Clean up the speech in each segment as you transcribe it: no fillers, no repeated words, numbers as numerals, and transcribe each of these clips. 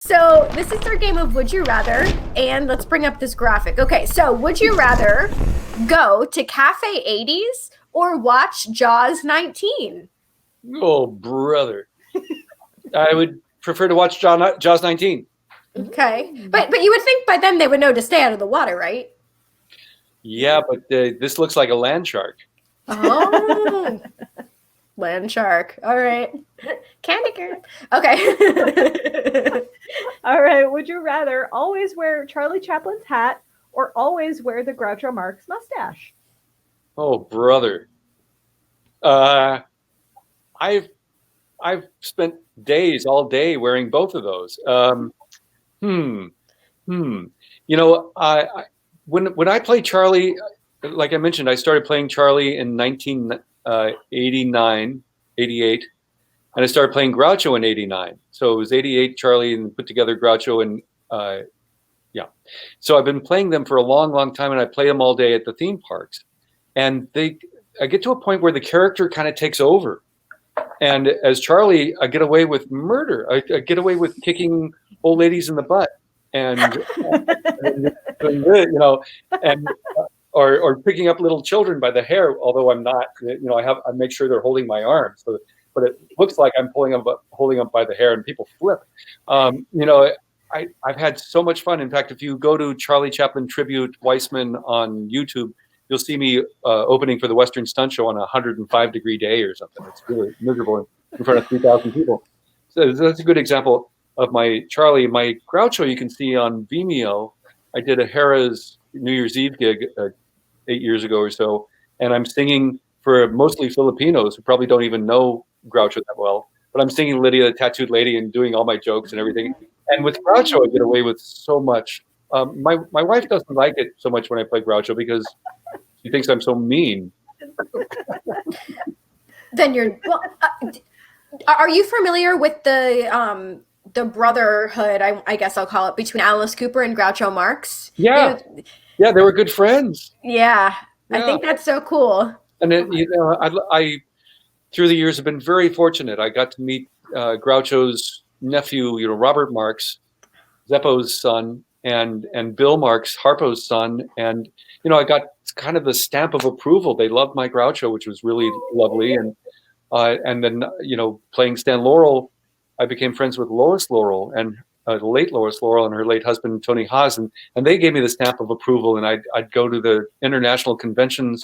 So this is our game of Would You Rather, and let's bring up this graphic. Okay, so would you rather go to Cafe 80s or watch Jaws 19? Oh, brother. I would prefer to watch Jaws 19. Okay, but you would think by then they would know to stay out of the water, right? Yeah, but this looks like a land shark. Oh, land shark. All right, candy girl. Okay. All right. Would you rather always wear Charlie Chaplin's hat or always wear the Groucho Marx mustache? Oh, brother. I've spent days, all day, wearing both of those. You know, when I play Charlie, like I mentioned, I started playing Charlie in 1989, 88, and I started playing Groucho in 89. So it was 88 Charlie and put together Groucho and yeah. So I've been playing them for a long, long time, and I play them all day at the theme parks. And I get to a point where the character kind of takes over. And as Charlie, I get away with murder. I get away with kicking old ladies in the butt, and you know, and or picking up little children by the hair. Although I'm not, you know, I make sure they're holding my arm. So, but it looks like I'm holding them by the hair, and people flip. You know, I've had so much fun. In fact, if you go to Charlie Chaplin Tribute Weissman on YouTube, you'll see me opening for the Western Stunt Show on a 105-degree day or something. It's really miserable in front of 3,000 people. So that's a good example of my Charlie. My Groucho you can see on Vimeo. I did a Harrah's New Year's Eve gig 8 years ago or so, and I'm singing for mostly Filipinos who probably don't even know Groucho that well. But I'm singing Lydia the Tattooed Lady and doing all my jokes and everything. And with Groucho, I get away with so much. My wife doesn't like it so much when I play Groucho because she thinks I'm so mean. Then you're. Well, are you familiar with the brotherhood? I guess I'll call it between Alice Cooper and Groucho Marx. Yeah, they were good friends. Yeah, I think that's so cool. And then, you know, I through the years have been very fortunate. I got to meet Groucho's nephew, you know, Robert Marx, Zeppo's son, and Bill Marx, Harpo's son, and you know, I got kind of the stamp of approval. They loved my Groucho, which was really lovely, and then you know, playing Stan Laurel, I became friends with Lois Laurel and the late Lois Laurel and her late husband Tony Haas, and they gave me the stamp of approval, and I'd go to the international conventions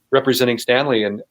representing Stanley, and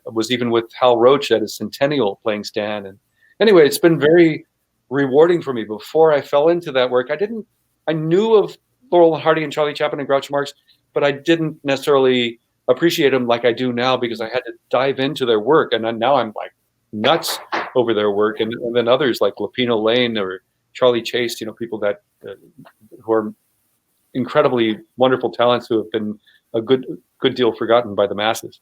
was even with Hal Roach at his centennial playing Stan. And anyway, it's been very rewarding for me. Before I fell into that work, I knew of Laurel and Hardy and Charlie Chaplin and Groucho Marx, but I didn't necessarily appreciate them like I do now because I had to dive into their work. And then now I'm like nuts over their work. And then others like Lapino Lane or Charlie Chase, you know, people that who are incredibly wonderful talents who have been a good deal forgotten by the masses.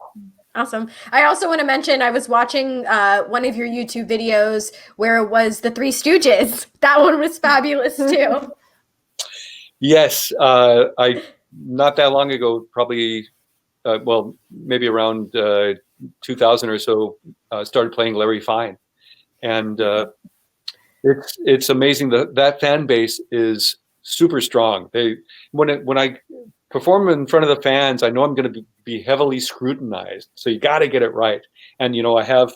Awesome. I also want to mention I was watching one of your YouTube videos where it was the Three Stooges. That one was fabulous too. Yes, I not that long ago, probably, well, maybe around 2000 or so, started playing Larry Fine, and it's amazing that fan base is super strong. When I perform in front of the fans, I know I'm going to be heavily scrutinized, so you got to get it right. And you know, I have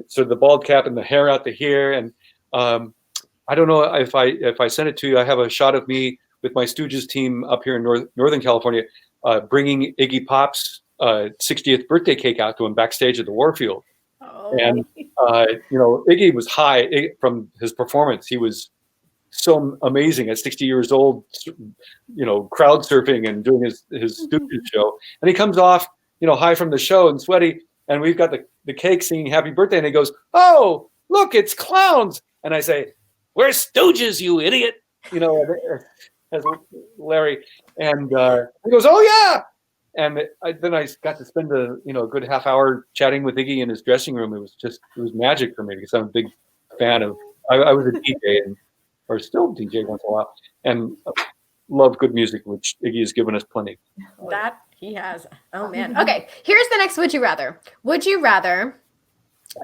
sort of the bald cap and the hair out to here, and I don't know if I sent it to you. I have a shot of me with my Stooges team up here in Northern California, bringing Iggy Pop's 60th birthday cake out to him backstage at the Warfield. Oh. And, you know, Iggy was high from his performance. He was so amazing at 60 years old, you know, crowd surfing and doing his Stooges show. And he comes off, you know, high from the show and sweaty. And we've got the cake singing happy birthday. And he goes, "Oh, look, it's clowns." And I say, "We're Stooges, you idiot." You know, as Larry, and he goes, "Oh yeah," and then I got to spend a good half hour chatting with Iggy in his dressing room. It was magic for me because I'm a big fan of. I was a DJ or still DJ once in a while, and love good music, which Iggy has given us plenty. That he has. Oh man. Okay, here's the next. Would you rather? Would you rather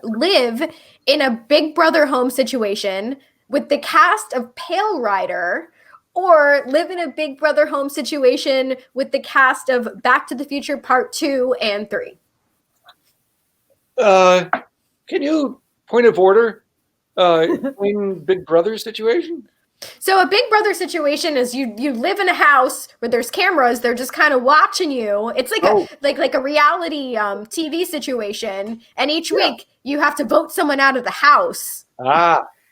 live in a Big Brother home situation with the cast of Pale Rider, or live in a Big Brother home situation with the cast of Back to the Future Part 2 and 3? Can you point of order explain Big Brother situation? So a Big Brother situation is you live in a house where there's cameras. They're just kind of watching you. It's like a reality TV situation, and each week you have to vote someone out of the house.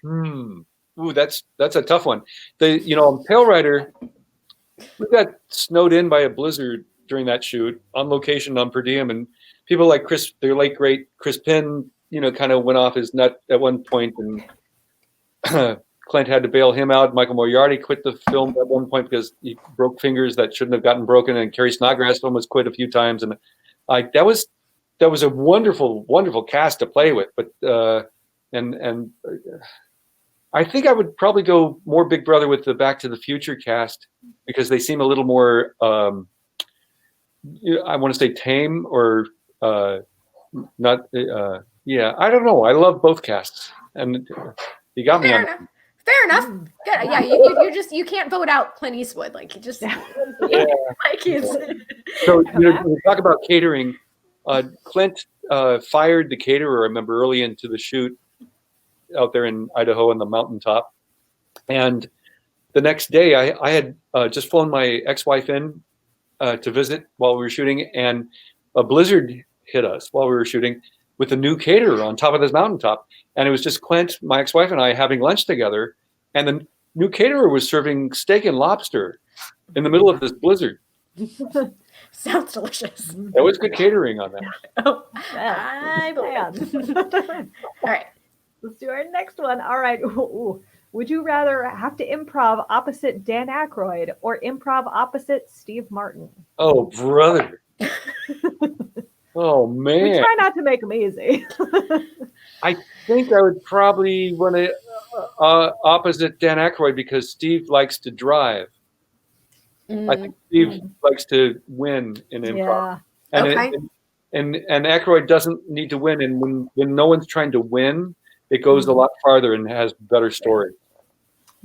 Ooh, that's a tough one. Pale Rider, we got snowed in by a blizzard during that shoot on location on per diem, and people like their late great Chris Penn, kind of went off his nut at one point, and Clint had to bail him out. Michael Moriarty quit the film at one point because he broke fingers that shouldn't have gotten broken, and Carrie Snodgrass almost quit a few times. And that was a wonderful, wonderful cast to play with. But and I think I would probably go more Big Brother with the Back to the Future cast because they seem a little more, I want to say tame or not. I don't know. I love both casts, and you got me on. Fair enough. Good. Yeah, you can't vote out Clint Eastwood. Like you just like he's. So we talk about catering. Clint fired the caterer. I remember early into the shoot out there in Idaho on the mountaintop, and the next day I had just flown my ex-wife in to visit while we were shooting, and a blizzard hit us while we were shooting with a new caterer on top of this mountaintop. And it was just Clint, my ex-wife, and I having lunch together. And the new caterer was serving steak and lobster in the middle of this blizzard. Sounds delicious. That was good catering on that. Oh, I believe. All right. Let's do our next one. All right. Ooh. Would you rather have to improv opposite Dan Aykroyd or improv opposite Steve Martin? Oh, brother. Oh, man. We try not to make them easy. I think I would probably want to opposite Dan Aykroyd because Steve likes to drive. I think Steve likes to win in improv. Yeah. And Aykroyd doesn't need to win. And when no one's trying to win, it goes a lot farther and has better story.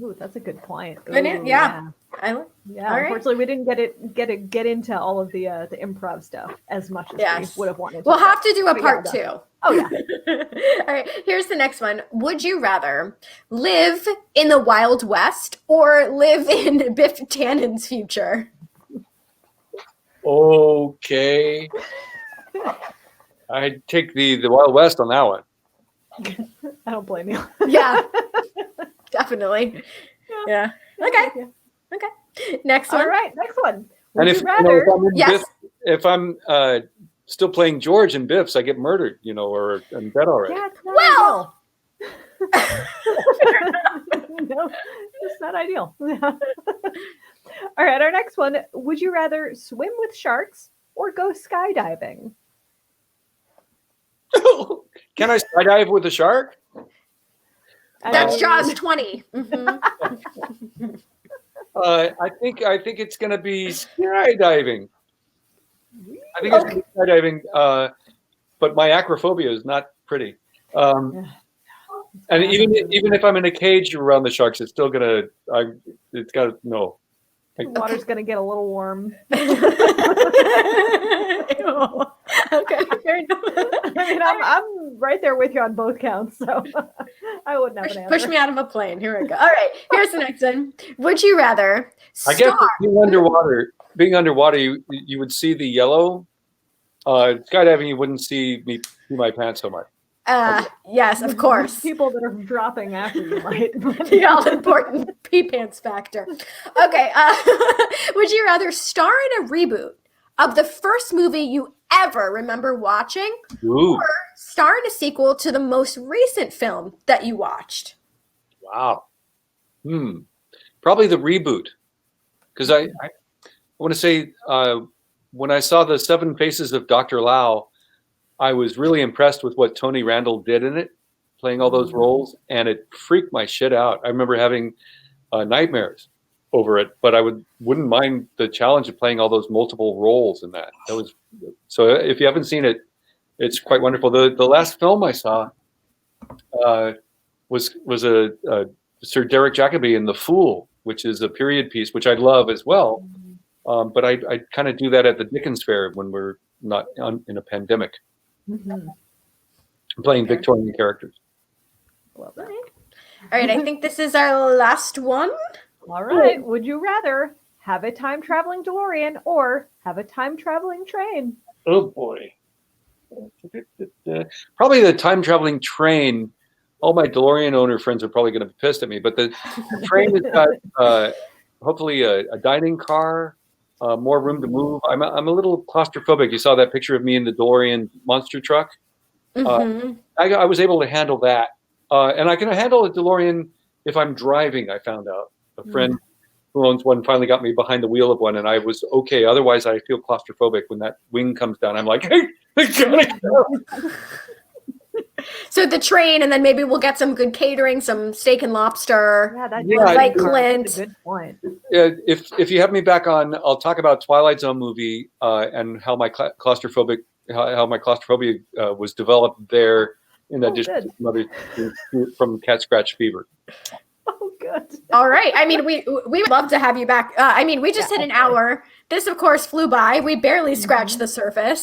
Ooh, that's a good point. Ooh, yeah. Unfortunately, we didn't get into all of the improv stuff as much as we would have wanted to. We'll have to do a part 2. Oh, yeah. All right, here's the next one. Would you rather live in the Wild West or live in Biff Tannen's future? Okay. I'd take the Wild West on that one. I don't blame you. Yeah, definitely. Yeah. Okay. Next one. All right, next one. And if I'm still playing George in Biff's, I get murdered, or I'm dead already. Yeah, well, no, it's not ideal. All right, our next one. Would you rather swim with sharks or go skydiving? Can I skydive with a shark? That's Jaws 20. Mm-hmm. I think it's going to be skydiving. I think it's going to be skydiving, but my acrophobia is not pretty. And even if I'm in a cage around the sharks, it's still gonna. It's got to no. The water's gonna get a little warm. Okay. I mean, I'm right there with you on both counts, so I wouldn't have an answer. Push me out of a plane. Here we go. All right, here's the next one. Would you rather I guess being underwater, you would see the yellow. Skydiving, you wouldn't see me pee my pants so much. Yes, of course. People that are dropping after you might. The all-important pee pants factor. Okay, would you rather star in a reboot of the first movie you ever remember watching, or star in a sequel to the most recent film that you watched? Wow. Probably the reboot, because I want to say when I saw the Seven Faces of Dr. Lau, I was really impressed with what Tony Randall did in it, playing all those roles, and it freaked my shit out. I remember having nightmares over it, but I wouldn't mind the challenge of playing all those multiple roles in that. That was so. If you haven't seen it, it's quite wonderful. The last film I saw was a Sir Derek Jacobi in The Fool, which is a period piece, which I love as well. But I kind of do that at the Dickens Fair when we're not in a pandemic. Mm-hmm. Playing Victorian characters. Love that. All right, I think this is our last one. All right. Would you rather have a time traveling DeLorean or have a time traveling train? Oh boy. Probably the time traveling train. All my DeLorean owner friends are probably going to be pissed at me, but the train has got hopefully a dining car, more room to move. I'm a little claustrophobic. You saw that picture of me in the DeLorean monster truck. I was able to handle that, and I can handle a DeLorean if I'm driving. I found out a friend who owns one finally got me behind the wheel of one, and I was okay. Otherwise, I feel claustrophobic when that wing comes down. I'm like, hey, I gotta go. So the train, and then maybe we'll get some good catering, some steak and lobster. Yeah, like Clint. That's a good point. If you have me back on, I'll talk about Twilight Zone movie and how my claustrophobic. How my claustrophobia was developed there, in addition to some other things from cat scratch fever. Oh, good. All right. I mean, we would love to have you back. I mean, we just hit an hour. This, of course, flew by. We barely scratched the surface.